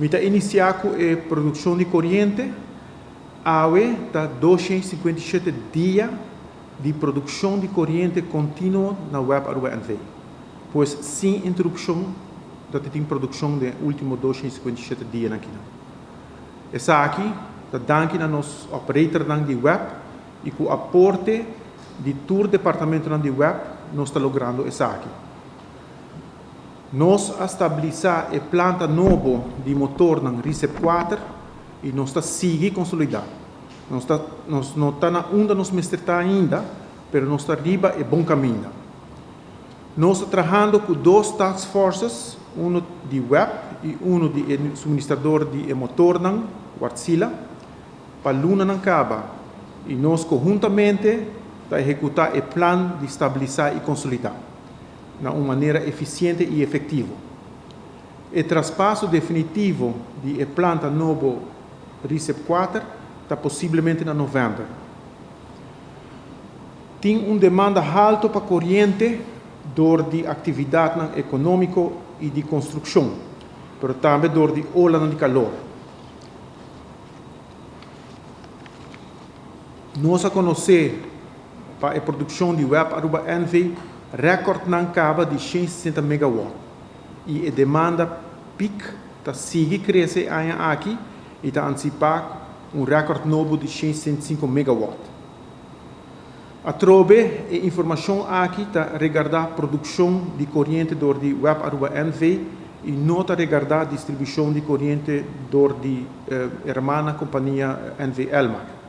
Mita iniciar com a produção de corrente, há 257 dias de produção de corrente contínua na web Aruba NV. Pois, sem interrupção, da tem produção de últimos 257 dias aqui. Essa aqui, da danke na nos operator de web e com o aporte de todo o departamento de web, nós estamos logrando essa aqui. Nós estabilizar a planta nova de motor na RICEP 4 e nós estamos seguindo consolidar. Nós não estamos onde nós estamos ainda, mas nós estamos arriba e bom caminho. Nós estamos trabalhando com 2 task forces, um de web e um de suministrador de motor na Wartsila, para Luna na Caba. E nós conjuntamente estamos executar o plano de estabilizar e consolidar de uma maneira eficiente e efetiva. O traspasso definitivo de planta nova RICEP 4 está possivelmente em novembro. Tem uma demanda alta para corrente door de atividade econômica e de construção, mas também door de onda de calor. Nós conhecemos para a produção de web Aruba NV recorde na caba de 160 MW e a demanda peak está sigue crescer aqui e está antecipar recorde novo de 105 MW. A trobe a informação aqui está regardar produção de corrente door de web Aruba NV e não está regardar distribuição de corrente door de hermana companhia NV Elmar.